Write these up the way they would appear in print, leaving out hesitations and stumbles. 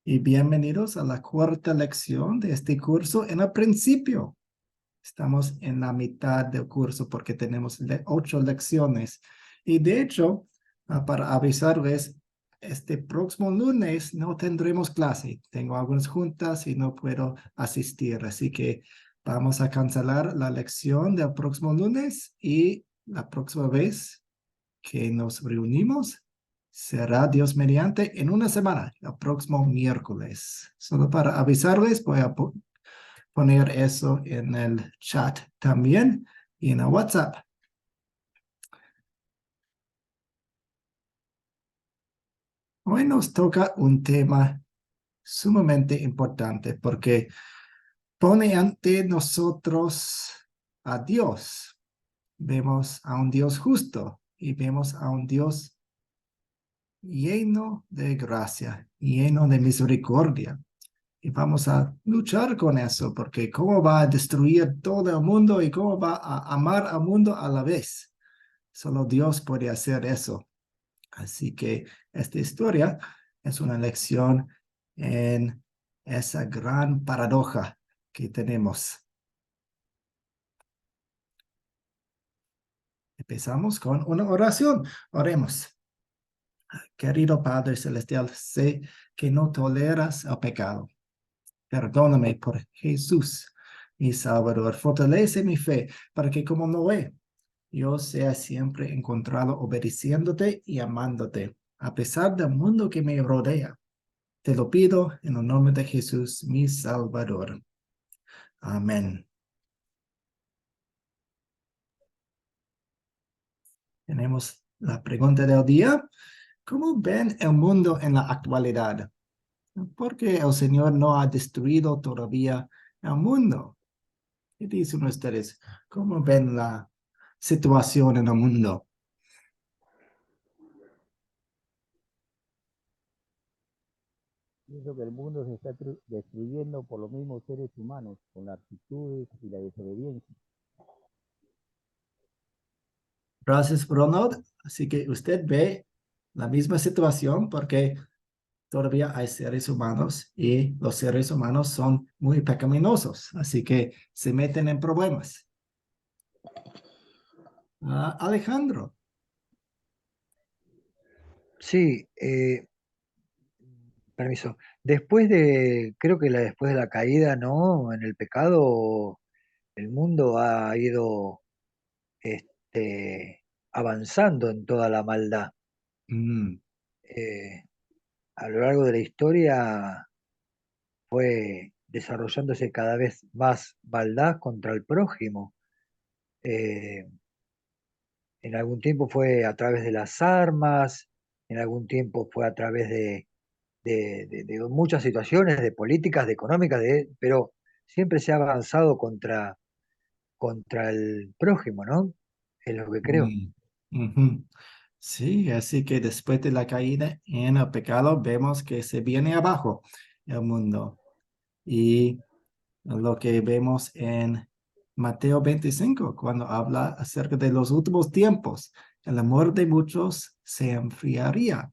y bienvenidos a la cuarta lección de este curso en el principio. Estamos en la mitad del curso porque tenemos 8 lecciones. Y de hecho, para avisarles, este próximo lunes no tendremos clase. Tengo algunas juntas y no puedo asistir. Así que vamos a cancelar la lección del próximo lunes y la próxima vez que nos reunimos será Dios mediante en una semana, el próximo miércoles. Solo para avisarles, voy a poner eso en el chat también y en el WhatsApp. Hoy nos toca un tema sumamente importante porque pone ante nosotros a Dios. Vemos a un Dios justo y vemos a un Dios lleno de gracia, lleno de misericordia. Y vamos a luchar con eso, porque cómo va a destruir todo el mundo y cómo va a amar al mundo a la vez. Solo Dios puede hacer eso. Así que esta historia es una lección en esa gran paradoja que tenemos. Empezamos con una oración. Oremos. Querido Padre Celestial, sé que no toleras el pecado. Perdóname por Jesús, mi Salvador. Fortalece mi fe para que como Noé, yo sea siempre encontrado obedeciéndote y amándote, a pesar del mundo que me rodea. Te lo pido en el nombre de Jesús, mi Salvador. Amén. Tenemos la pregunta del día. ¿Cómo ven el mundo en la actualidad? ¿Por qué el Señor no ha destruido todavía el mundo? ¿Qué dicen ustedes? ¿Cómo ven la situación en el mundo? Pienso que el mundo se está destruyendo por los mismos seres humanos, con las actitudes y la desobediencia. Gracias, Ronald. Así que usted ve la misma situación porque todavía hay seres humanos y los seres humanos son muy pecaminosos, así que se meten en problemas. Alejandro. Sí, permiso. Creo que después de la caída, ¿no? En el pecado, el mundo ha ido avanzando en toda la maldad. Mm, Eh, a lo largo de la historia fue desarrollándose cada vez más maldad contra el prójimo. Eh, en algún tiempo fue a través de las armas, en algún tiempo fue a través de muchas situaciones, de políticas, de económicas, pero siempre se ha avanzado contra el prójimo, ¿no? Es lo que creo. mm, ujú. Sí, así que después de la caída en el pecado, vemos que se viene abajo el mundo. Y lo que vemos en Mateo 25, cuando habla acerca de los últimos tiempos, el amor de muchos se enfriaría.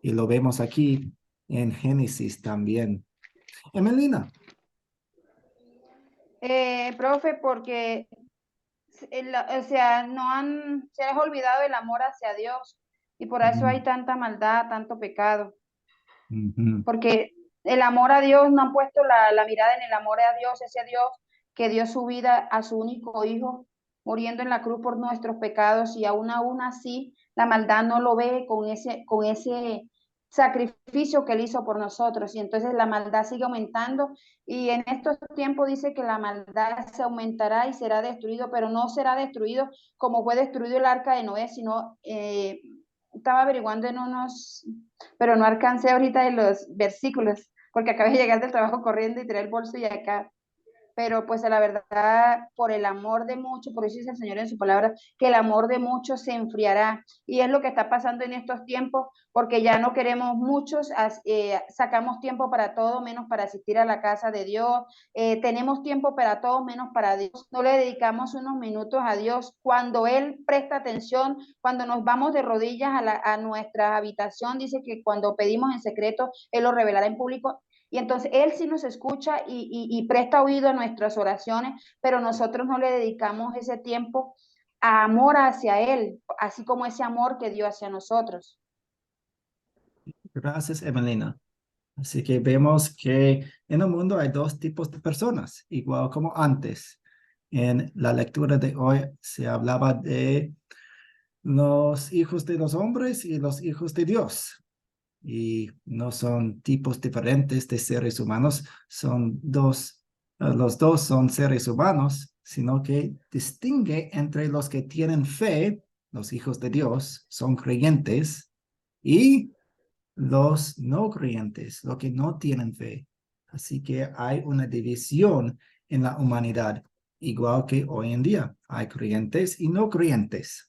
Y lo vemos aquí en Génesis también. Emelina. Profe, porque o sea, se les ha olvidado el amor hacia Dios y por eso Ujú, hay tanta maldad, tanto pecado, ujú, porque el amor a Dios, no han puesto la mirada en el amor a Dios, ese Dios que dio su vida a su único hijo, muriendo en la cruz por nuestros pecados y aún así la maldad no lo ve con ese sacrificio que él hizo por nosotros y entonces la maldad sigue aumentando y en estos tiempos dice que la maldad se aumentará y será destruido, pero no será destruido como fue destruido el arca de Noé, sino estaba averiguando en unos, pero no alcancé ahorita de los versículos, porque acabé de llegar del trabajo corriendo y tiré el bolso y acá. pero pues la verdad, por el amor de muchos, por eso dice el Señor en su palabra, que el amor de muchos se enfriará. Y es lo que está pasando en estos tiempos, porque ya no queremos muchos, sacamos tiempo para todo menos para asistir a la casa de Dios, tenemos tiempo para todo menos para Dios, no le dedicamos unos minutos a Dios. Cuando Él presta atención, cuando nos vamos de rodillas a nuestra habitación, dice que cuando pedimos en secreto, Él lo revelará en público. Y entonces Él sí nos escucha y presta oído a nuestras oraciones, pero nosotros no le dedicamos ese tiempo a amor hacia Él, así como ese amor que dio hacia nosotros. Gracias, Evelina. Así que vemos que en el mundo hay dos tipos de personas, igual como antes. En la lectura de hoy se hablaba de los hijos de los hombres y los hijos de Dios. Y no son tipos diferentes de seres humanos, son dos, los dos son seres humanos, sino que distingue entre los que tienen fe, los hijos de Dios, son creyentes, y los no creyentes, los que no tienen fe. Así que hay una división en la humanidad, igual que hoy en día. Hay creyentes y no creyentes.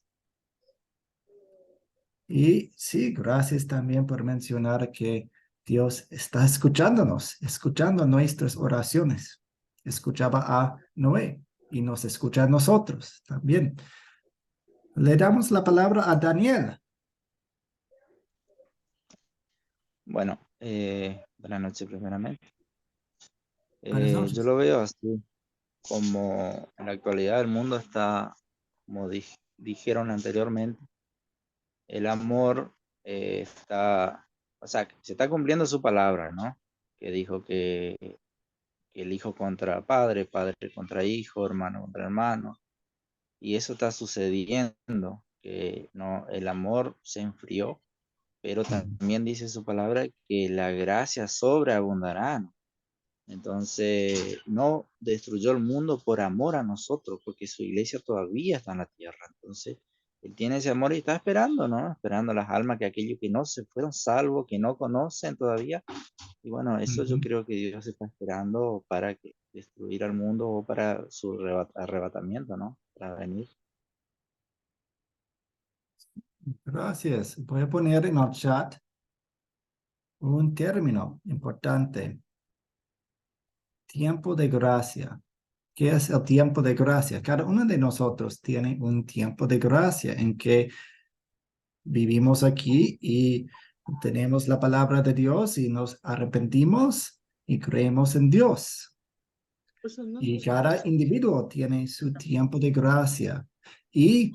Y sí, gracias también por mencionar que Dios está escuchándonos, escuchando nuestras oraciones. Escuchaba a Noé y nos escucha a nosotros también. Le damos la palabra a Daniel. Bueno, buenas noches primeramente. Buenas Yo noches. lo veo así, como en la actualidad el mundo está, como dijeron anteriormente, el amor está, o sea, se está cumpliendo su palabra, ¿no? Que dijo que el hijo contra padre, padre contra hijo, hermano contra hermano, y eso está sucediendo, que no, el amor se enfrió, pero también dice su palabra que la gracia sobreabundará, ¿no? Entonces, no destruyó el mundo por amor a nosotros, porque su iglesia todavía está en la tierra. Entonces, Él tiene ese amor y está esperando, ¿no? Esperando las almas que aquellos que no se fueron salvos, que no conocen todavía. Y bueno, eso yo creo que Dios está esperando para que destruir al mundo o para su arrebatamiento, ¿no? Para venir. Gracias. Voy a poner en el chat un término importante. Tiempo de gracia. ¿Qué es el tiempo de gracia? Cada uno de nosotros tiene un tiempo de gracia en que vivimos aquí y tenemos la palabra de Dios y nos arrepentimos y creemos en Dios. Y cada individuo tiene su tiempo de gracia. Y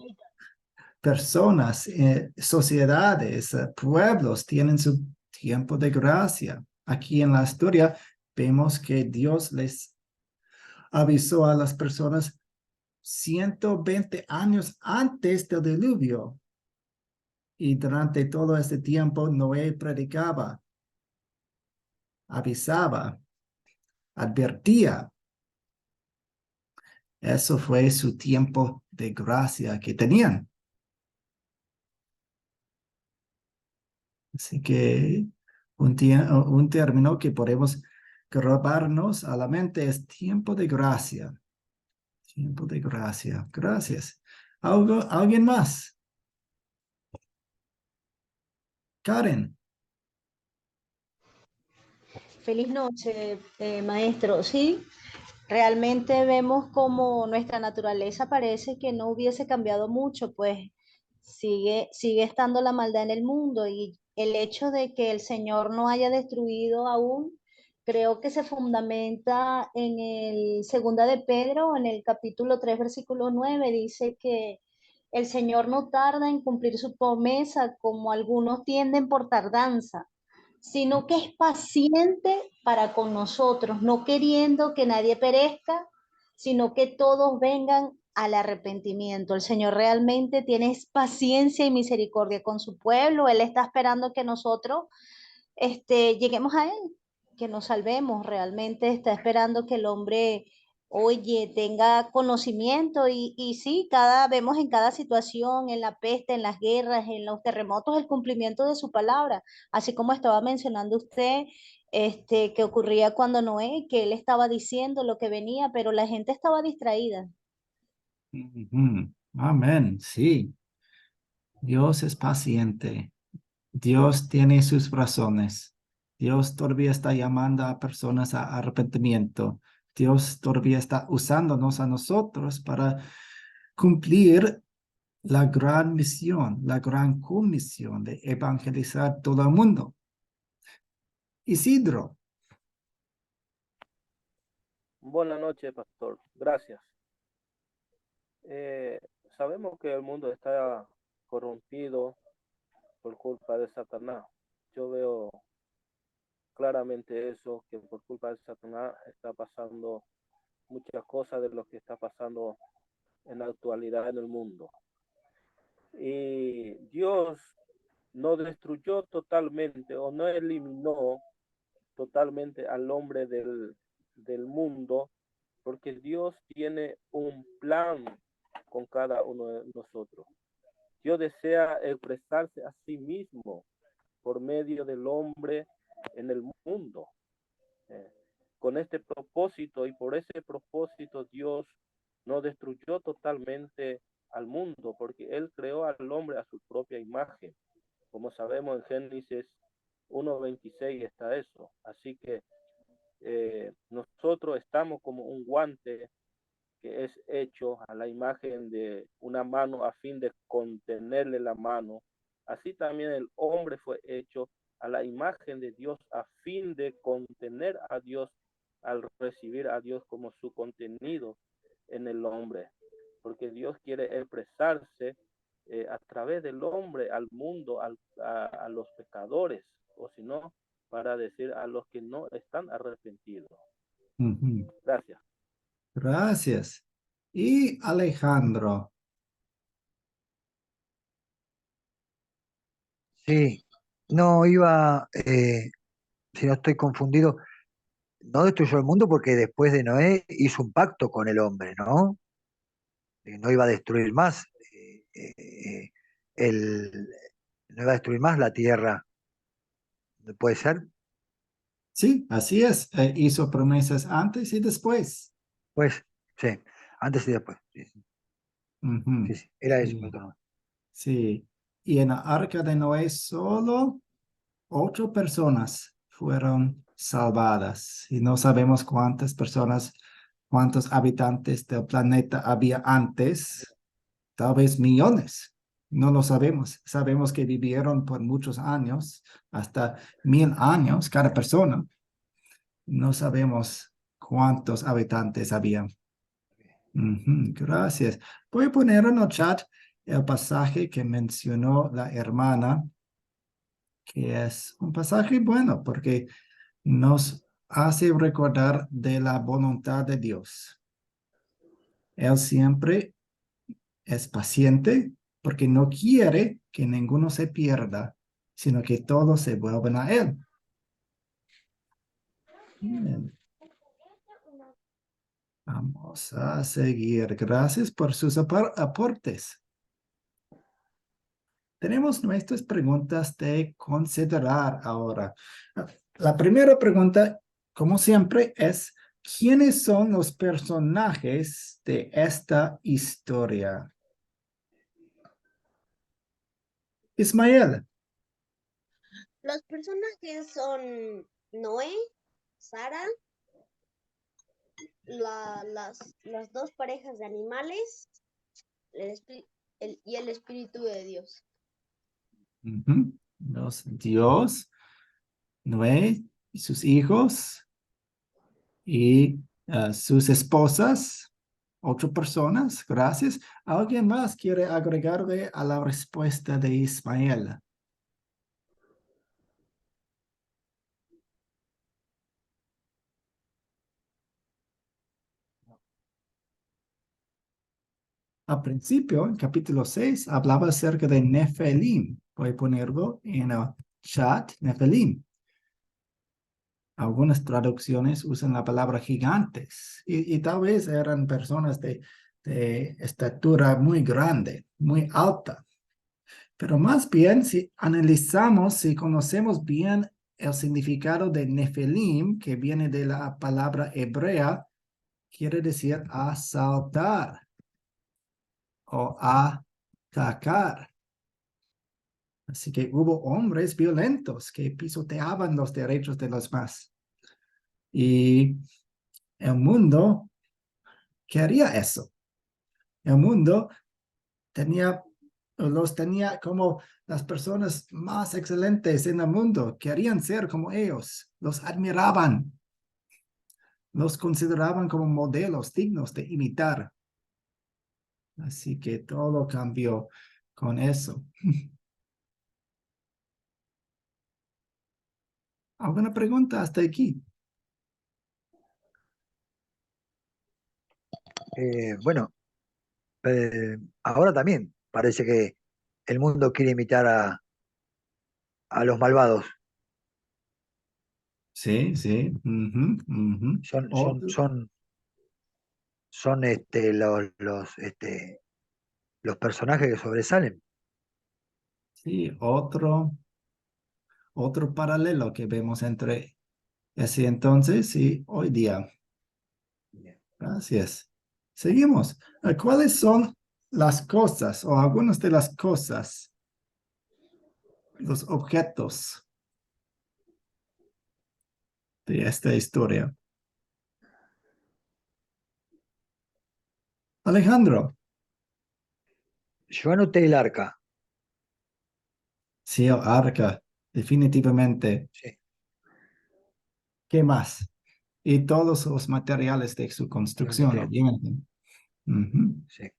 personas, sociedades, pueblos tienen su tiempo de gracia. Aquí en la historia vemos que Dios les avisó a las personas 120 años antes del diluvio. Y durante todo este tiempo Noé predicaba, avisaba, advertía. Eso fue su tiempo de gracia que tenían. Así que un término que podemos grabarnos a la mente es tiempo de gracia. Tiempo de gracia. Gracias. ¿Alguien más? Karen. Feliz noche, maestro. Sí, realmente vemos como nuestra naturaleza parece que no hubiese cambiado mucho, pues sigue estando la maldad en el mundo y el hecho de que el Señor no haya destruido aún, creo que se fundamenta en el segunda de Pedro, en el capítulo 3 versículo 9 dice que el Señor no tarda en cumplir su promesa como algunos tienden por tardanza, sino que es paciente para con nosotros, no queriendo que nadie perezca, sino que todos vengan al arrepentimiento. El Señor realmente tiene paciencia y misericordia con su pueblo. Él está esperando que nosotros lleguemos a Él, que nos salvemos. Realmente está esperando que el hombre, oye, tenga conocimiento y sí, vemos en cada situación, en la peste, en las guerras, en los terremotos, el cumplimiento de su palabra. Así como estaba mencionando usted, que ocurría cuando Noé, que él estaba diciendo lo que venía, pero la gente estaba distraída. Ujú. Amén, sí. Dios es paciente. Dios tiene sus razones. Dios todavía está llamando a personas a arrepentimiento. Dios todavía está usándonos a nosotros para cumplir la gran misión, la gran comisión de evangelizar todo el mundo. Isidro. Buenas noches, pastor. Gracias. Sabemos que el mundo está corrompido por culpa de Satanás. Yo veo claramente eso, que por culpa de Satanás está pasando muchas cosas de lo que está pasando en la actualidad en el mundo. Y Dios no destruyó totalmente o no eliminó totalmente al hombre del mundo, porque Dios tiene un plan con cada uno de nosotros. Dios desea expresarse a sí mismo por medio del hombre en el mundo. Con este propósito y por ese propósito Dios no destruyó totalmente al mundo, porque Él creó al hombre a su propia imagen. Como sabemos en Génesis 1:26 está eso. Así que nosotros estamos como un guante que es hecho a la imagen de una mano a fin de contenerle la mano. Así también el hombre fue hecho a la imagen de Dios a fin de contener a Dios al recibir a Dios como su contenido en el hombre. Porque Dios quiere expresarse a través del hombre al mundo, a los pecadores, o si no, para decir a los que no están arrepentidos. Ujú. Gracias. Gracias. Y Alejandro. Sí, no iba, si no estoy confundido, no destruyó el mundo porque después de Noé hizo un pacto con el hombre, ¿no? No iba a destruir más, el, no iba a destruir más la tierra, ¿puede ser? Sí, así es. Hizo promesas antes y después. Pues sí, antes y después. Sí, sí, Ujú. sí, era eso, Sí, perdón. sí. Y en la arca de Noé solo 8 personas fueron salvadas. Y no sabemos cuántas personas, cuántos habitantes del planeta había antes. Tal vez millones. No lo sabemos. Sabemos que vivieron por muchos años, hasta 1000 años cada persona. No sabemos cuántos habitantes había. Ujú, gracias. Voy a poner en el chat el pasaje que mencionó la hermana, que es un pasaje bueno porque nos hace recordar de la voluntad de Dios. Él siempre es paciente porque no quiere que ninguno se pierda, sino que todos se vuelvan a Él. Bien. Vamos a seguir. Gracias por sus aportes. Tenemos nuestras preguntas de considerar ahora. La primera pregunta, como siempre, es ¿quiénes son los personajes de esta historia? Ismael. Los personajes son Noé, Sara, las dos parejas de animales y el Espíritu de Dios. Dios, Noé y sus hijos y sus esposas, 8 personas, gracias. ¿Alguien más quiere agregarle a la respuesta de Ismael? Al principio, en capítulo 6, hablaba acerca de Nefelim. Voy a ponerlo en el chat, Nefelim. Algunas traducciones usan la palabra gigantes y tal vez eran personas de estatura muy grande, muy alta. Pero más bien, si analizamos, si conocemos bien el significado de Nefelim, que viene de la palabra hebrea, quiere decir asaltar o atacar. Así que hubo hombres violentos que pisoteaban los derechos de los demás. Y el mundo quería eso. El mundo los tenía como las personas más excelentes en el mundo. Querían ser como ellos. Los admiraban. Los consideraban como modelos dignos de imitar. Así que todo cambió con eso. ¿Alguna pregunta hasta aquí? Bueno, ahora también parece que el mundo quiere imitar a los malvados. Sí, sí. Ujú, ujú. Son los personajes que sobresalen. Sí, otro paralelo que vemos entre ese entonces y hoy día. Gracias. Seguimos. ¿Cuáles son las cosas o algunas de las cosas, los objetos de esta historia? Alejandro. Yo anoté el arca. Sí, el arca, definitivamente. Sí, ¿Qué más? Y todos los materiales de su lo construcción, anoté. obviamente. Ujú. Sí.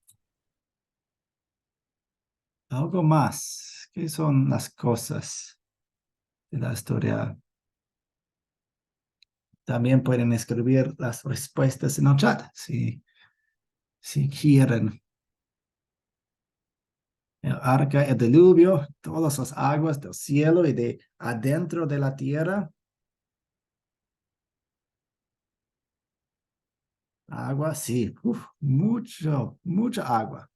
Algo más. ¿Qué son las cosas de la historia? También pueden escribir las respuestas en el chat si quieren. El arca, el diluvio, todas las aguas del cielo y de adentro de la tierra. Agua, sí, mucha agua.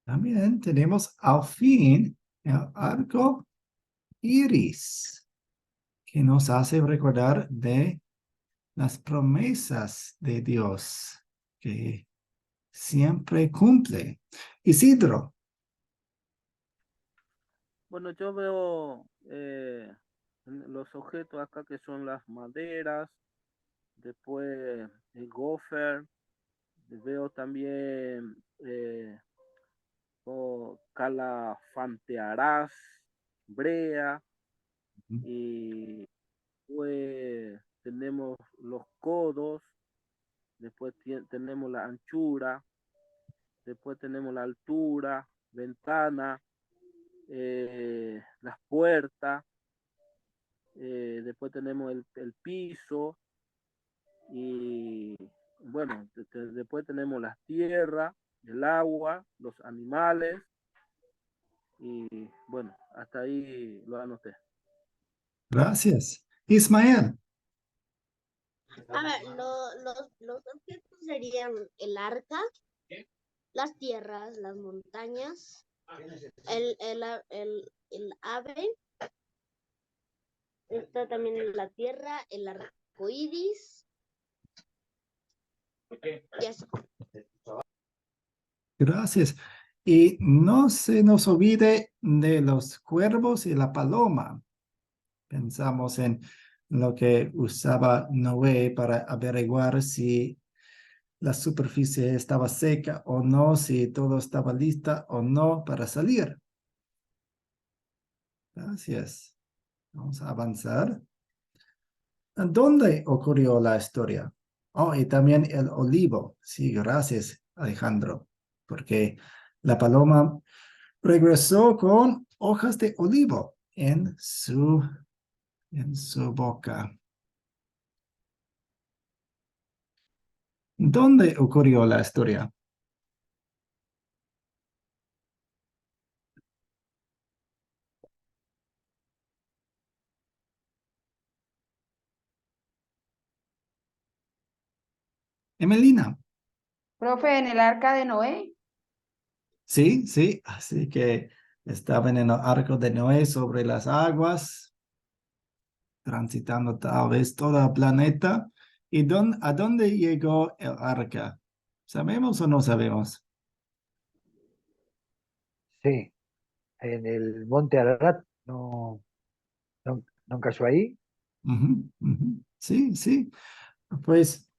También tenemos al fin el arco iris, que nos hace recordar de las promesas de Dios, que siempre cumple. Isidro. Bueno, yo veo los objetos acá que son las maderas, después el gopher, veo también calafantearás, brea, y pues tenemos los codos, después tenemos la anchura, después tenemos la altura, ventana, las puertas, después tenemos el piso y bueno, después tenemos las tierras, el agua, los animales y bueno, hasta ahí lo anoté. Gracias. Ismael. A ver, los objetos serían el arca, las tierras, las montañas, el ave, está también en la tierra, el arco iris, y así. Gracias. Y no se nos olvide de los cuervos y la paloma. Pensamos en lo que usaba Noé para averiguar si la superficie estaba seca o no, si todo estaba lista o no para salir. Gracias. Vamos a avanzar. ¿Dónde ocurrió la historia? Oh, y también el olivo. Sí, gracias, Alejandro, porque la paloma regresó con hojas de olivo en su boca. ¿Dónde ocurrió la historia? Emelina. Profe, en el arca de Noé. Sí, sí, así que estaban en el arco de Noé sobre las aguas, transitando tal vez todo el planeta. ¿Y a dónde llegó el arca? ¿Sabemos o no sabemos? Sí, en el monte Ararat, no cayó ahí. Ujú, ujú. Sí, sí. Pues,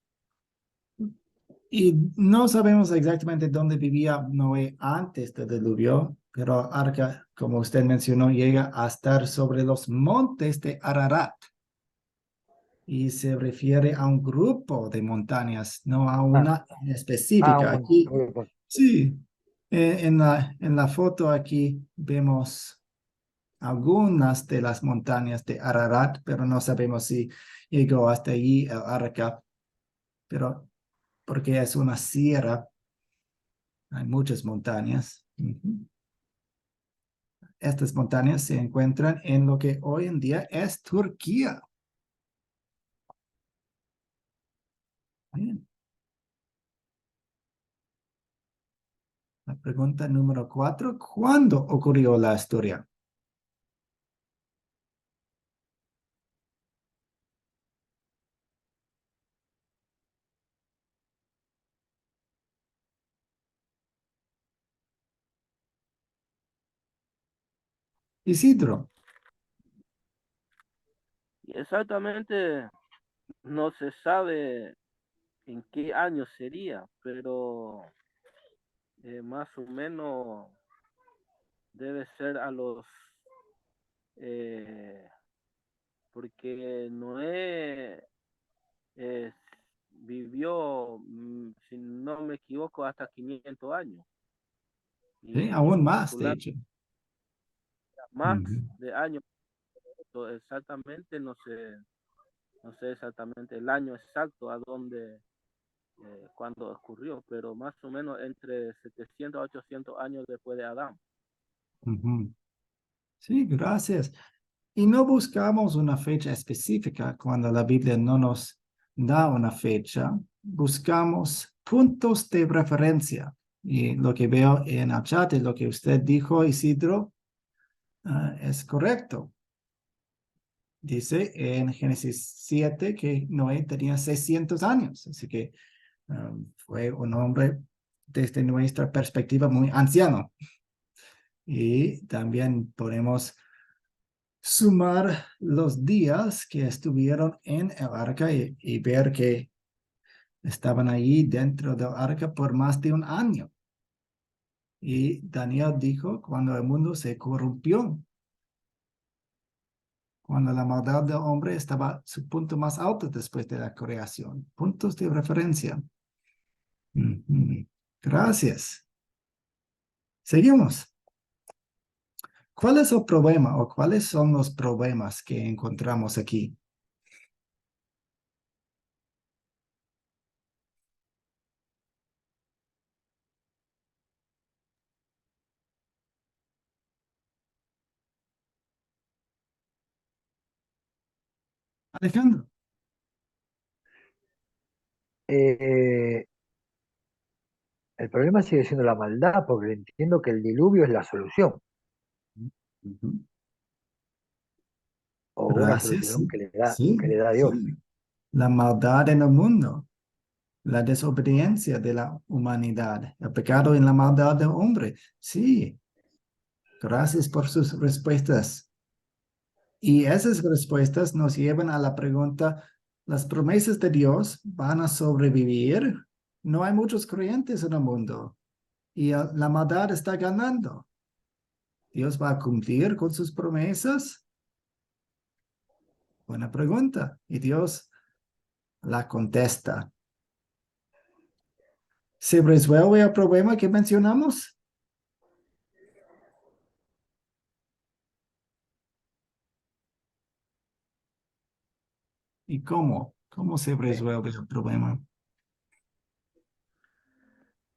y no sabemos exactamente dónde vivía Noé antes del diluvio, pero el arca, como usted mencionó, llega a estar sobre los montes de Ararat. Y se refiere a un grupo de montañas, no a Ah, una en específica. Aquí, grupo. sí, en la foto aquí vemos algunas de las montañas de Ararat, pero no sabemos si llegó hasta allí el arca, pero porque es una sierra, hay muchas montañas. Ujú. Estas montañas se encuentran en lo que hoy en día es Turquía. Bien. La pregunta número 4, ¿cuándo ocurrió la historia? Isidro. Y exactamente no se sabe en qué año sería, pero más o menos debe ser a los, eh, porque Noé eh, vivió, si no me equivoco, hasta 500 años. Sí, Y aún más, de calcular hecho. más Ujú, de años, exactamente, no sé exactamente el año exacto a dónde, cuando ocurrió, pero más o menos entre 700 a 800 años después de Adán. ujú. Sí, gracias. Y no buscamos una fecha específica cuando la Biblia no nos da una fecha. Buscamos puntos de referencia. Y lo que veo en el chat es lo que usted dijo, Isidro, es correcto. Dice en Génesis 7 que Noé tenía 600 años, así que fue un hombre desde nuestra perspectiva muy anciano. Y también podemos sumar los días que estuvieron en el arca y ver que estaban ahí dentro del arca por más de un año. Y Daniel dijo cuando el mundo se corrompió, cuando la maldad del hombre estaba a su punto más alto después de la creación. Puntos de referencia. Ujú. Gracias. Seguimos. ¿Cuál es el problema o cuáles son los problemas que encontramos aquí? Alejandro. Eh, el problema sigue siendo la maldad, porque entiendo que el diluvio es la solución, Ujú. o una Gracias, solución sí, sí, que le da Dios. sí. La maldad en el mundo, la desobediencia de la humanidad, el pecado en la maldad del hombre. Sí, gracias por sus respuestas. Y esas respuestas nos llevan a la pregunta, ¿las promesas de Dios van a sobrevivir? No hay muchos creyentes en el mundo y la maldad está ganando. ¿Dios va a cumplir con sus promesas? Buena pregunta. Y Dios la contesta. ¿Se resuelve el problema que mencionamos? ¿Y cómo? ¿Cómo se Eh, resuelve el problema?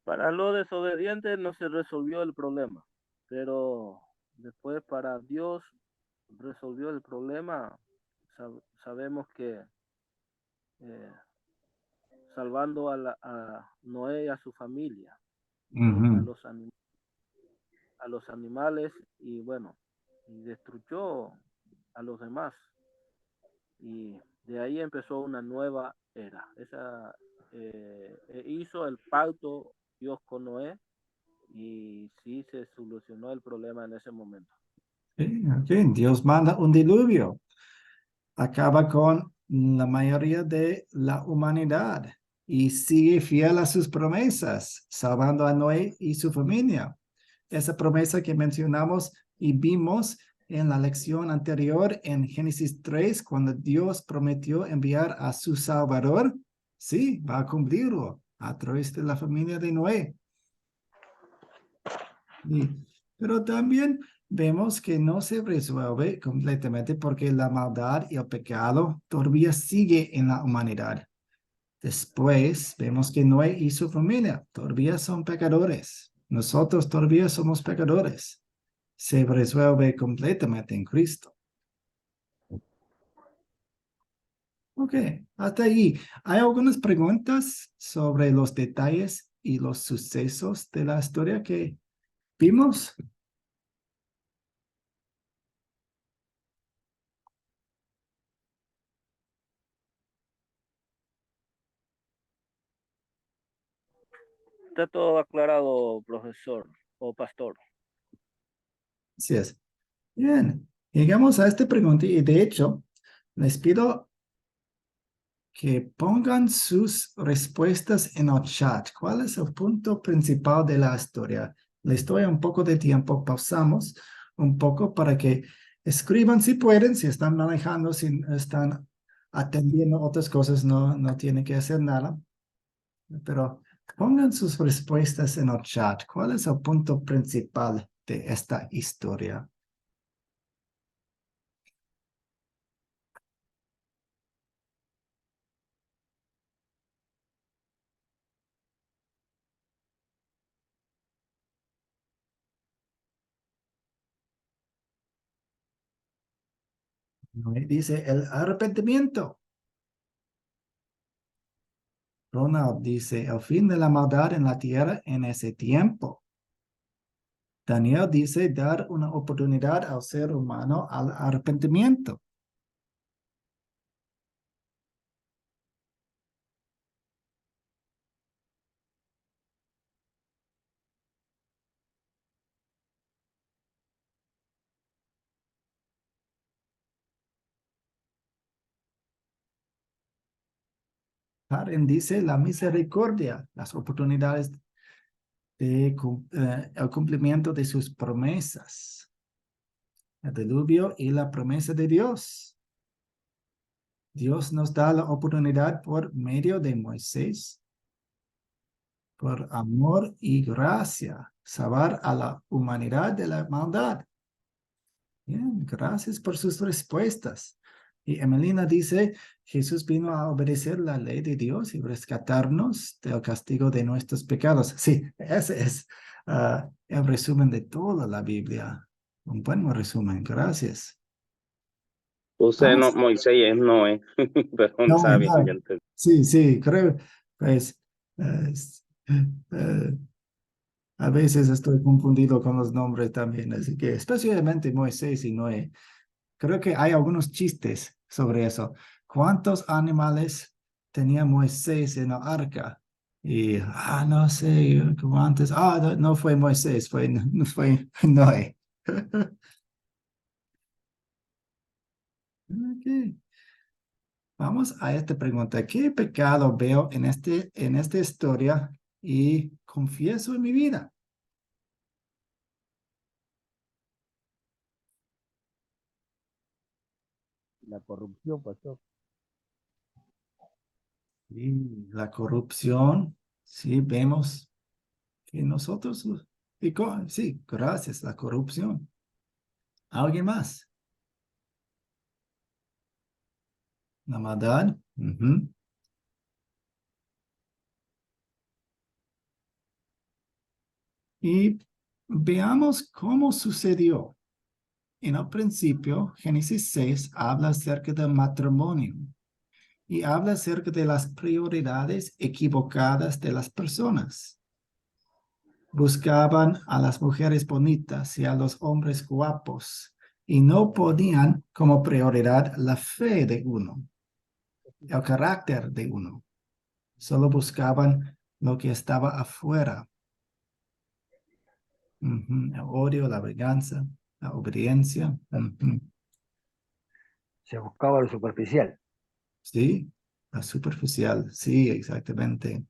Para los desobedientes no se resolvió el problema, pero después para Dios resolvió el problema. Sabemos que eh, salvando a Noé y a su familia, a Ujú. los animales y bueno, y destruyó a los demás. Y de ahí empezó una nueva era. Hizo el pacto Dios con Noé y sí se solucionó el problema en ese momento. Sí, ok. Dios manda un diluvio. Acaba con la mayoría de la humanidad y sigue fiel a sus promesas, salvando a Noé y su familia. Esa promesa que mencionamos y vimos en la lección anterior en Génesis 3, cuando Dios prometió enviar a su Salvador, sí, va a cumplirlo a través de la familia de Noé. Sí, pero también vemos que no se resuelve completamente porque la maldad y el pecado todavía sigue en la humanidad. Después vemos que Noé y su familia todavía son pecadores. Nosotros todavía somos pecadores. Se resuelve completamente en Cristo. Ok, hasta ahí. ¿Hay algunas preguntas sobre los detalles y los sucesos de la historia que vimos? Está todo aclarado, profesor o pastor. Así es. Bien, llegamos a esta pregunta y de hecho les pido que pongan sus respuestas en el chat. ¿Cuál es el punto principal de la historia? Les doy un poco de tiempo, pausamos un poco para que escriban si pueden, si están manejando, si están atendiendo otras cosas, no tienen que hacer nada. Pero pongan sus respuestas en el chat. ¿Cuál es el punto principal de esta historia? Dice el arrepentimiento. Ronald dice el fin de la maldad en la tierra en ese tiempo. Daniel dice dar una oportunidad al ser humano al arrepentimiento. Karen dice la misericordia, las oportunidades de el cumplimiento de sus promesas. El diluvio y la promesa de Dios. Dios nos da la oportunidad por medio de Moisés, por amor y gracia, salvar a la humanidad de la maldad. Bien, gracias por sus respuestas. Y Emelina dice, Jesús vino a obedecer la ley de Dios y rescatarnos del castigo de nuestros pecados. Sí, ese es el resumen de toda la Biblia. Un buen resumen, gracias. Usted no, Vamos. Moisés es Noé, perdón, No, sabio, no. ya entendí. Sí, creo, pues, eh, eh, a veces estoy confundido con los nombres también, así que especialmente Moisés y Noé. Creo que hay algunos chistes sobre eso. ¿Cuántos animales tenía Moisés en la arca? Y, no sé cuántos. No fue Moisés, fue Noé. Ok. Vamos a esta pregunta. ¿Qué pecado veo en esta historia y confieso en mi vida? La corrupción, pastor. Sí, la corrupción. Sí, vemos que nosotros, sí, gracias, la corrupción. ¿Alguien más? La maldad. Ujú. Y veamos cómo sucedió. En el principio, Génesis 6 habla acerca del matrimonio. y habla acerca de las prioridades equivocadas de las personas. Buscaban a las mujeres bonitas y a los hombres guapos y no ponían como prioridad la fe de uno, el carácter de uno. Solo buscaban lo que estaba afuera. El odio, la venganza, la obediencia. Se buscaba lo superficial. Sí, la superficial. Sí, exactamente.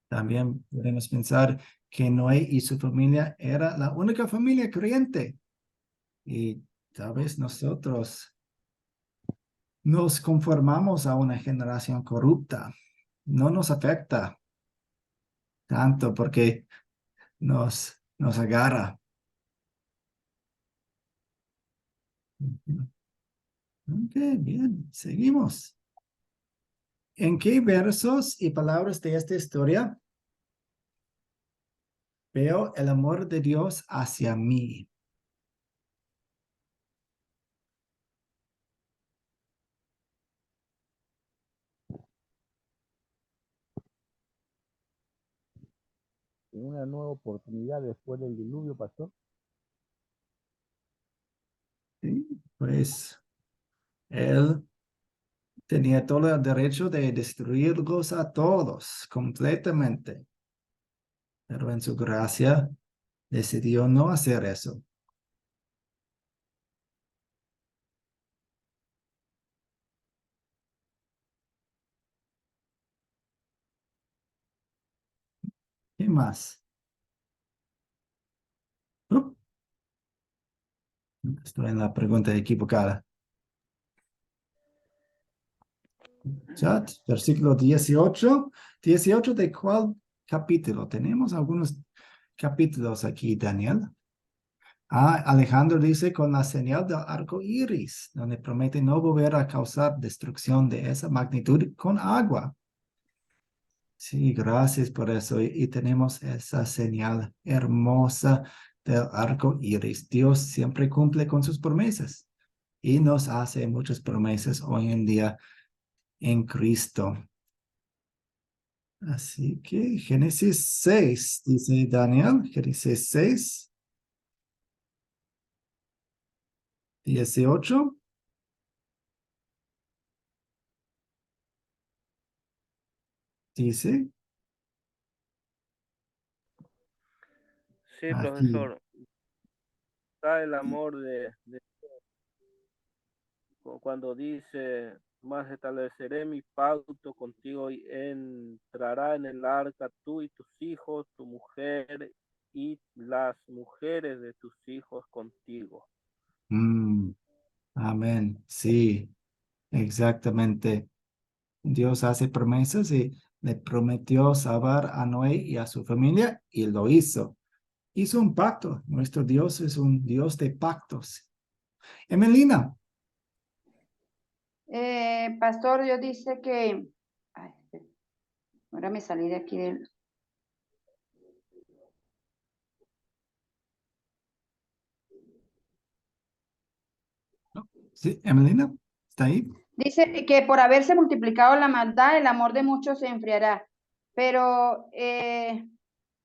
También podemos pensar que Noé y su familia era la única familia creyente. Y tal vez nosotros nos conformamos a una generación corrupta. No nos afecta tanto porque nos agarra. Ok, bien, seguimos. ¿En qué versos y palabras de esta historia veo el amor de Dios hacia mí? En una nueva oportunidad después del diluvio, pastor. Sí, pues él tenía todo el derecho de destruirlos a todos completamente, pero en su gracia decidió no hacer eso. ¿Qué más? Estoy en la pregunta equivocada. Chat, versículo 18. 18 ¿de cuál capítulo? Tenemos algunos capítulos aquí, Daniel. Alejandro dice con la señal del arco iris, donde promete no volver a causar destrucción de esa magnitud con agua. Sí, gracias por eso. Y tenemos esa señal hermosa del arco iris. Dios siempre cumple con sus promesas y nos hace muchas promesas hoy en día en Cristo. Así que Génesis 6, dice Daniel, Génesis 6, 18. Dice Sí, aquí. profesor, está el amor cuando dice, más estableceré mi pacto contigo y entrará en el arca tú y tus hijos, tu mujer y las mujeres de tus hijos contigo. Amén. Sí, exactamente. Dios hace promesas y le prometió salvar a Noé y a su familia y lo hizo. Hizo un pacto. Nuestro Dios es un Dios de pactos. Emelina. Pastor, Dios dice que, ay, ahora me salí de aquí del... Sí, Emelina, ¿está ahí? Dice que por haberse multiplicado la maldad, el amor de muchos se enfriará. Pero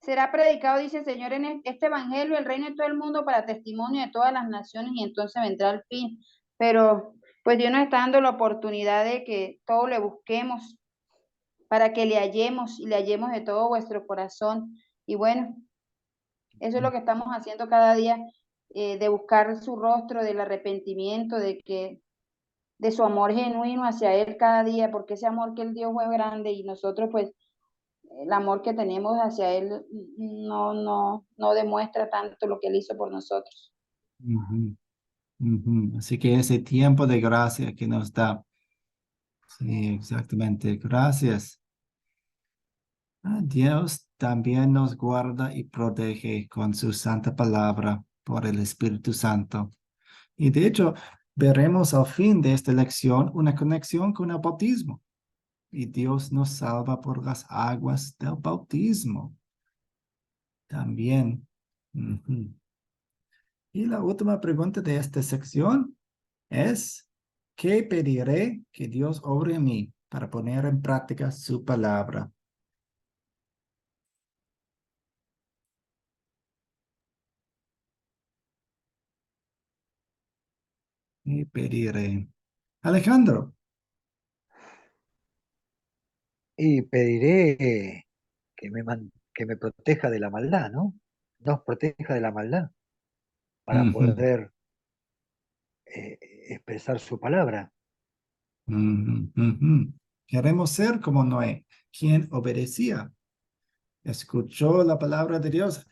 será predicado, dice el Señor, en este evangelio, el reino de todo el mundo para testimonio de todas las naciones y entonces vendrá el fin. Pero pues Dios nos está dando la oportunidad de que todo le busquemos para que le hallemos y le hallemos de todo vuestro corazón. Y bueno, eso es lo que estamos haciendo cada día, de buscar su rostro, del arrepentimiento, de su amor genuino hacia Él cada día, porque ese amor que Él dio fue grande y nosotros pues el amor que tenemos hacia Él no demuestra tanto lo que Él hizo por nosotros. Ujú, ujú. Así que ese tiempo de gracia que nos da. Sí, exactamente. Gracias. Dios también nos guarda y protege con su santa palabra por el Espíritu Santo. Y de hecho, veremos al fin de esta lección una conexión con el bautismo. Y Dios nos salva por las aguas del bautismo. También. Ujú. Y la última pregunta de esta sección es, ¿qué pediré que Dios obre en mí para poner en práctica su palabra? ¿Qué pediré? Alejandro. Y pediré que me proteja de la maldad, ¿no? Nos proteja de la maldad para Ujú, poder eh, expresar su palabra. ujú, ujú. Queremos ser como Noé, quien obedecía, escuchó la palabra de Dios.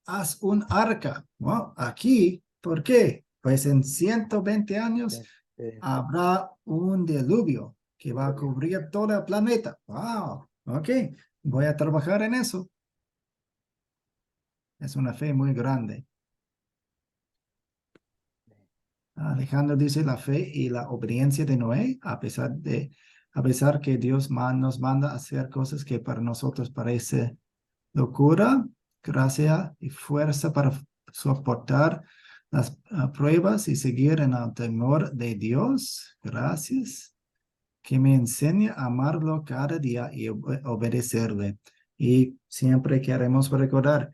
Haz un arca. Wow, aquí, ¿por qué? Pues en 120 años Este, habrá un diluvio que va a diluvio. cubrir todo el planeta. Wow, ok, voy a trabajar en eso. Es una fe muy grande. Alejandro dice la fe y la obediencia de Noé, a pesar que Dios nos manda a hacer cosas que para nosotros parece locura, gracia y fuerza para soportar las pruebas y seguir en el temor de Dios. Gracias, que me enseña a amarlo cada día y obedecerle. Y siempre queremos recordar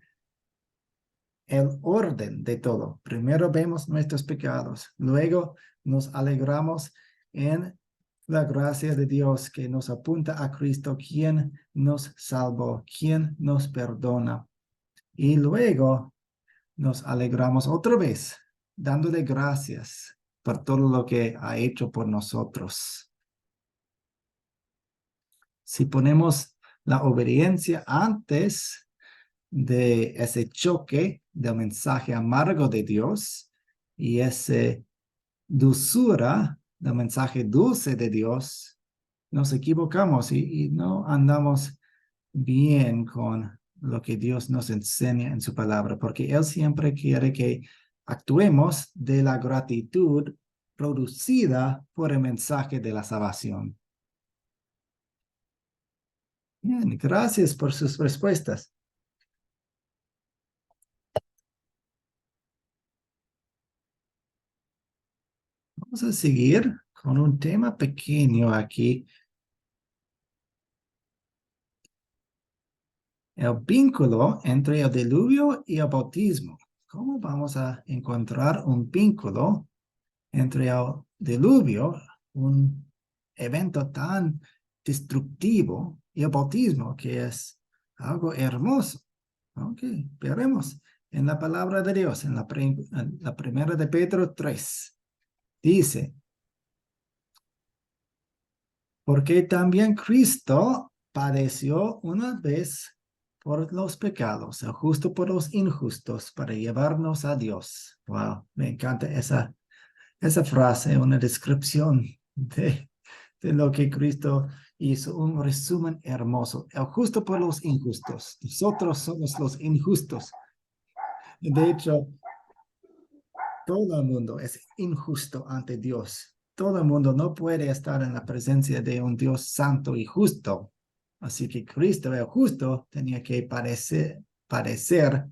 el orden de todo. Primero vemos nuestros pecados, luego nos alegramos en la gracia de Dios que nos apunta a Cristo, quien nos salvó, quien nos perdona. Y luego nos alegramos otra vez, dándole gracias por todo lo que ha hecho por nosotros. Si ponemos la obediencia antes de ese choque del mensaje amargo de Dios y esa dulzura del mensaje dulce de Dios, nos equivocamos y no andamos bien con lo que Dios nos enseña en su palabra, porque Él siempre quiere que actuemos de la gratitud producida por el mensaje de la salvación. Bien, gracias por sus respuestas. Vamos a seguir con un tema pequeño aquí. El vínculo entre el diluvio y el bautismo. ¿Cómo vamos a encontrar un vínculo entre el diluvio, un evento tan destructivo, y el bautismo, que es algo hermoso? Ok, veremos en la palabra de Dios, en la primera de Pedro 3. Dice, porque también Cristo padeció una vez por los pecados, el justo por los injustos, para llevarnos a Dios. Wow, me encanta esa frase, una descripción de lo que Cristo hizo, un resumen hermoso. El justo por los injustos. Nosotros somos los injustos. De hecho, todo el mundo es injusto ante Dios. Todo el mundo no puede estar en la presencia de un Dios santo y justo. Así que Cristo, el justo, tenía que padecer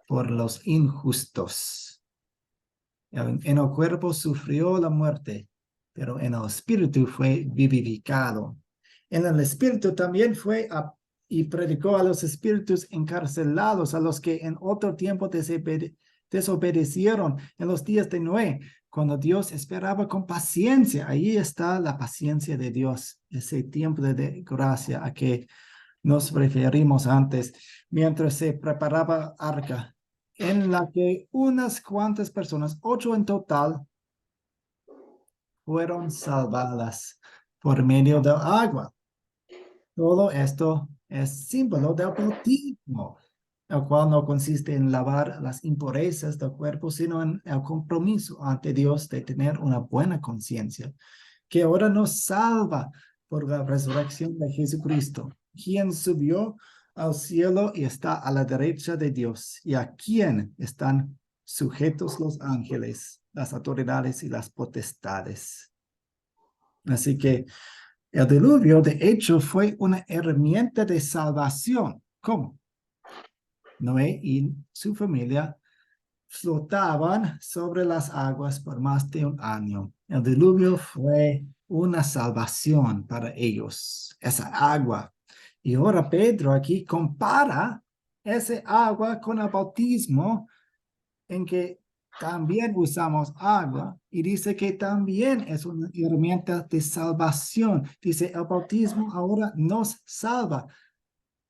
por los injustos. En el cuerpo sufrió la muerte, pero en el espíritu fue vivificado. En el espíritu también fue y predicó a los espíritus encarcelados, a los que en otro tiempo desobedecieron en los días de Noé, cuando Dios esperaba con paciencia. Ahí está la paciencia de Dios, ese tiempo de gracia a que nos referimos antes, mientras se preparaba arca, en la que unas cuantas personas, 8 en total, fueron salvadas por medio del agua. Todo esto es símbolo del bautismo, el cual no consiste en lavar las impurezas del cuerpo, sino en el compromiso ante Dios de tener una buena conciencia, que ahora nos salva por la resurrección de Jesucristo, quien subió al cielo y está a la derecha de Dios, y a quien están sujetos los ángeles, las autoridades y las potestades. Así que el diluvio, de hecho, fue una herramienta de salvación. ¿Cómo? Noé y su familia flotaban sobre las aguas por más de un año. El diluvio fue una salvación para ellos, esa agua. Y ahora Pedro aquí compara ese agua con el bautismo, en que también usamos agua, y dice que también es una herramienta de salvación. Dice, el bautismo ahora nos salva.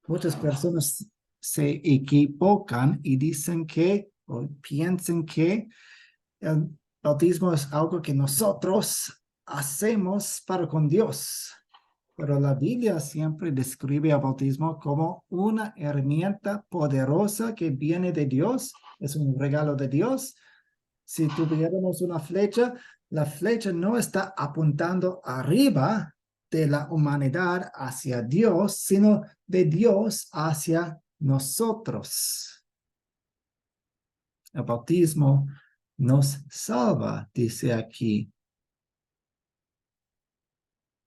Muchas personas se equivocan y dicen que, o piensan que el bautismo es algo que nosotros hacemos para con Dios. Pero la Biblia siempre describe el bautismo como una herramienta poderosa que viene de Dios. Es un regalo de Dios. Si tuviéramos una flecha, la flecha no está apuntando arriba de la humanidad hacia Dios, sino de Dios hacia nosotros. El bautismo nos salva, dice aquí.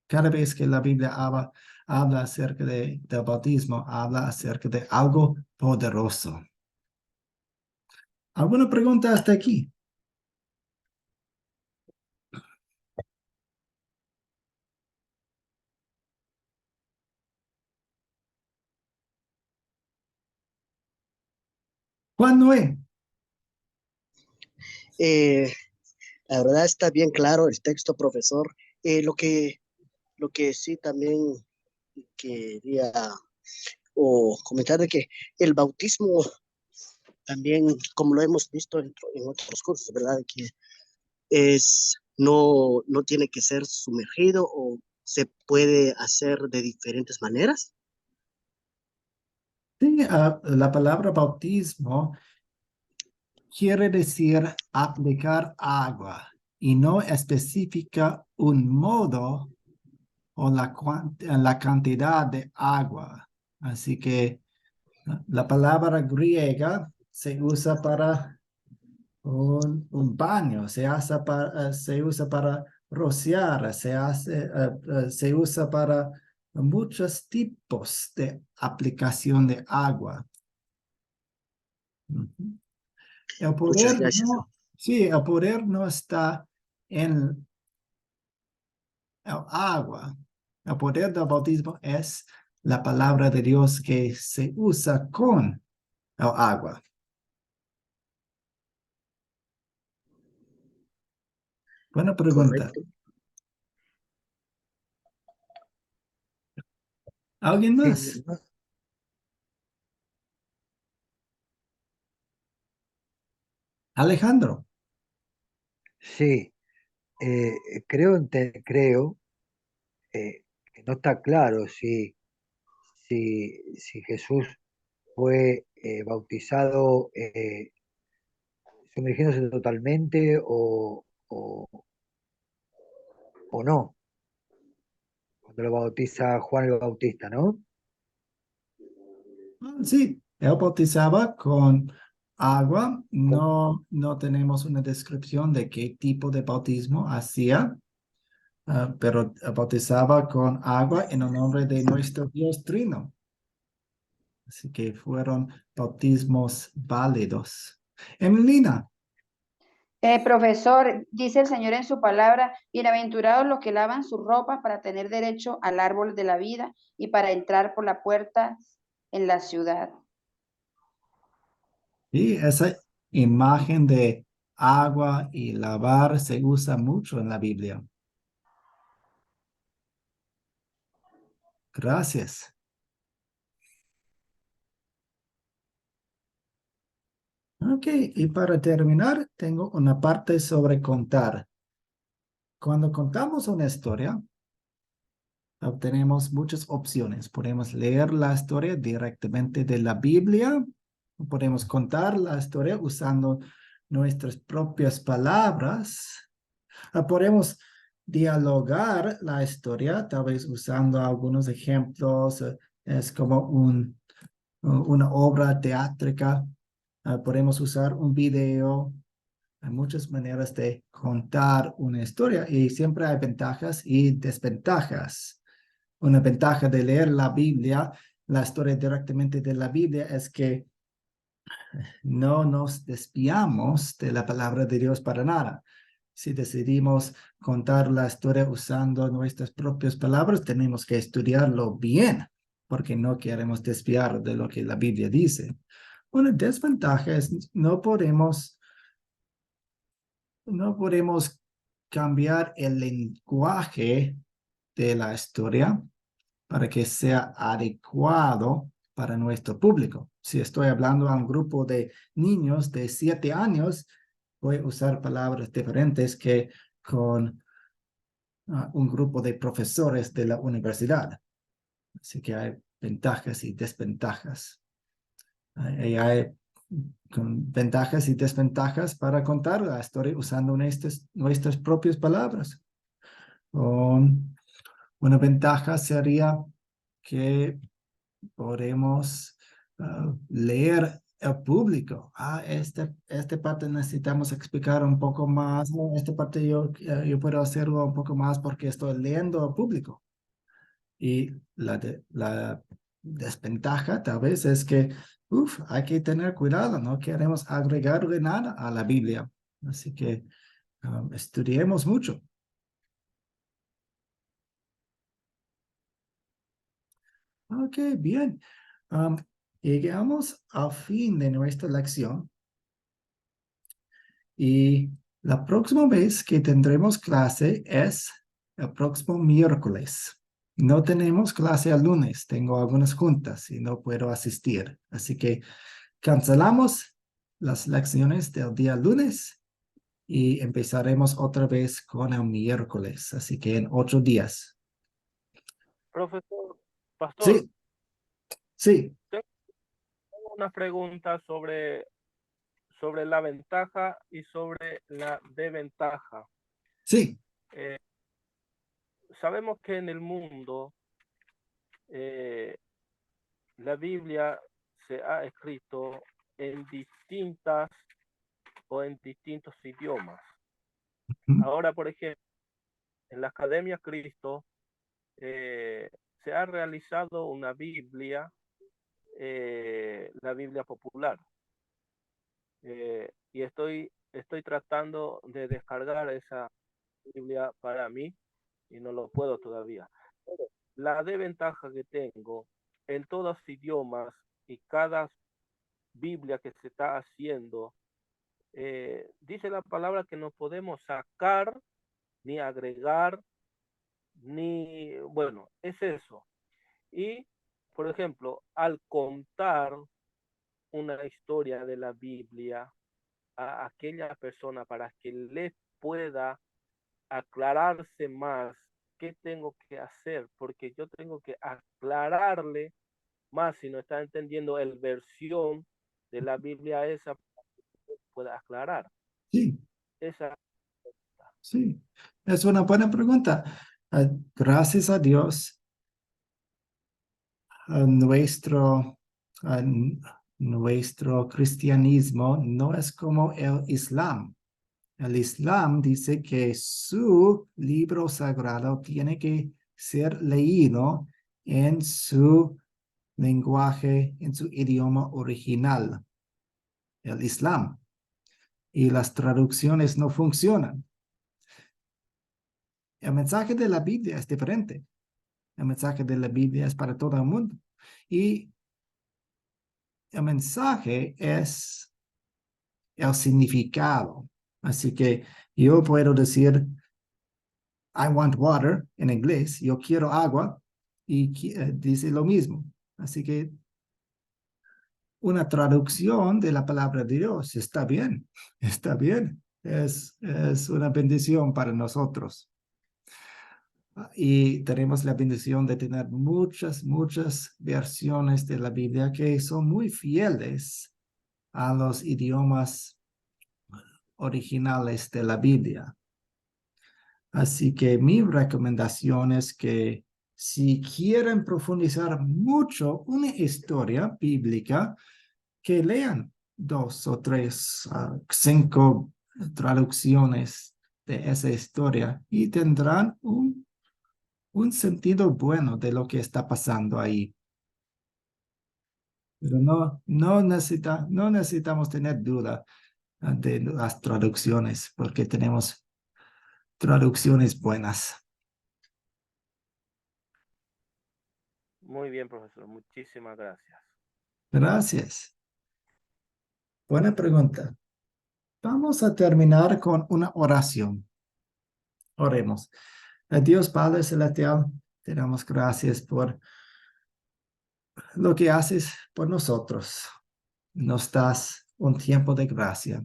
Cada vez que la Biblia habla acerca del bautismo, habla acerca de algo poderoso. ¿Alguna pregunta hasta aquí? Juan Noé. La verdad está bien claro el texto, profesor. Lo que sí también quería comentar de que el bautismo también, como lo hemos visto en otros cursos, ¿verdad? Que no tiene que ser sumergido o se puede hacer de diferentes maneras. Sí, la palabra bautismo quiere decir aplicar agua y no especifica un modo o la cantidad de agua. Así que la palabra griega se usa para un baño, se usa para rociar, se usa para muchos tipos de aplicación de agua. El Muchas poder gracias. el poder no está en el agua. El poder del bautismo es la palabra de Dios que se usa con el agua. Buena pregunta. Correcto. ¿Alguien más? Sí, Alejandro. sí, creo que no está claro si Jesús fue bautizado sumergiéndose totalmente o no, cuando lo bautiza Juan el Bautista, ¿no? Sí, él bautizaba con agua. No tenemos una descripción de qué tipo de bautismo hacía, pero bautizaba con agua en el nombre de nuestro Dios Trino. Así que fueron bautismos válidos. Emelina. Profesor, dice el Señor en su palabra, bienaventurados los que lavan sus ropas para tener derecho al árbol de la vida y para entrar por la puerta en la ciudad. Sí, esa imagen de agua y lavar se usa mucho en la Biblia. Gracias. Ok, y para terminar, tengo una parte sobre contar. Cuando contamos una historia, obtenemos muchas opciones. Podemos leer la historia directamente de la Biblia. Podemos contar la historia usando nuestras propias palabras. Podemos dialogar la historia, tal vez usando algunos ejemplos. Es como una obra teátrica. Podemos usar un video. Hay muchas maneras de contar una historia y siempre hay ventajas y desventajas. Una ventaja de leer la Biblia, la historia directamente de la Biblia, es que no nos desviamos de la palabra de Dios para nada. Si decidimos contar la historia usando nuestras propias palabras, tenemos que estudiarlo bien, porque no queremos desviar de lo que la Biblia dice. Una desventaja es no podemos cambiar el lenguaje de la historia para que sea adecuado para nuestro público. Si estoy hablando a un grupo de niños de 7 años, voy a usar palabras diferentes que con un grupo de profesores de la universidad. Así que hay ventajas y desventajas. Hay con ventajas y desventajas para contar la historia usando nuestras propias palabras. Una ventaja sería que podemos leer el público. Esta parte necesitamos explicar un poco más. Esta parte yo puedo hacerlo un poco más porque estoy leyendo al público. Y la desventaja tal vez es que hay que tener cuidado. No queremos agregarle nada a la Biblia. Así que estudiemos mucho. Ok, bien. Llegamos al fin de nuestra lección y la próxima vez que tendremos clase es el próximo miércoles. No tenemos clase el lunes, tengo algunas juntas y no puedo asistir. Así que cancelamos las lecciones del día lunes y empezaremos otra vez con el miércoles. Así que en 8 días. Profesor, pastor, Sí, sí. tengo una pregunta sobre la ventaja y sobre la desventaja. Sí. Sabemos que en el mundo la Biblia se ha escrito en distintos idiomas. Ahora, por ejemplo, en la Academia Cristo se ha realizado una Biblia, la Biblia popular. Y estoy tratando de descargar esa Biblia para mí y no lo puedo todavía. Pero la desventaja que tengo en todos los idiomas y cada Biblia que se está haciendo, dice la palabra que no podemos sacar ni agregar ni, bueno, es eso. Y, por ejemplo, al contar una historia de la Biblia a aquella persona para que le pueda aclararse más qué tengo que hacer, porque yo tengo que aclararle más si no está entendiendo el versión de la Biblia esa, pueda aclarar. Sí. Esa. Sí, es una buena pregunta. Gracias a Dios, nuestro cristianismo no es como el Islam. El Islam dice que su libro sagrado tiene que ser leído en su lenguaje, en su idioma original, el Islam. Y las traducciones no funcionan. El mensaje de la Biblia es diferente. El mensaje de la Biblia es para todo el mundo. Y el mensaje es el significado. Así que yo puedo decir, I want water en inglés, yo quiero agua, y dice lo mismo. Así que una traducción de la palabra de Dios está bien, está bien. Es una bendición para nosotros. Y tenemos la bendición de tener muchas versiones de la Biblia que son muy fieles a los idiomas originales de la Biblia. Así que mi recomendación es que si quieren profundizar mucho una historia bíblica, que lean 2 o 3, 5 traducciones de esa historia y tendrán un sentido bueno de lo que está pasando ahí. Pero no necesitamos tener duda de las traducciones, porque tenemos traducciones buenas. Muy bien, profesor. Muchísimas gracias. Gracias. Buena pregunta. Vamos a terminar con una oración. Oremos. Dios Padre Celestial, te damos gracias por lo que haces por nosotros. Nos das un tiempo de gracia.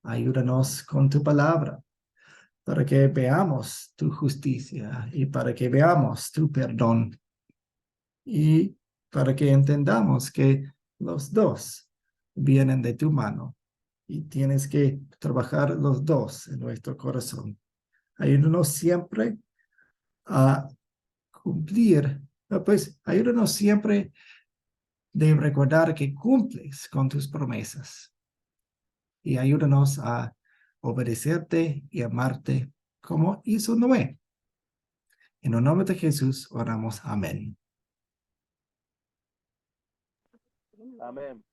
Ayúdanos con tu palabra para que veamos tu justicia y para que veamos tu perdón y para que entendamos que los dos vienen de tu mano y tienes que trabajar los dos en nuestro corazón. Ayúdanos siempre a cumplir, pues ayúdanos siempre de recordar que cumples con tus promesas y ayúdanos a obedecerte y amarte como hizo Noé. En el nombre de Jesús oramos. Amén. Amén.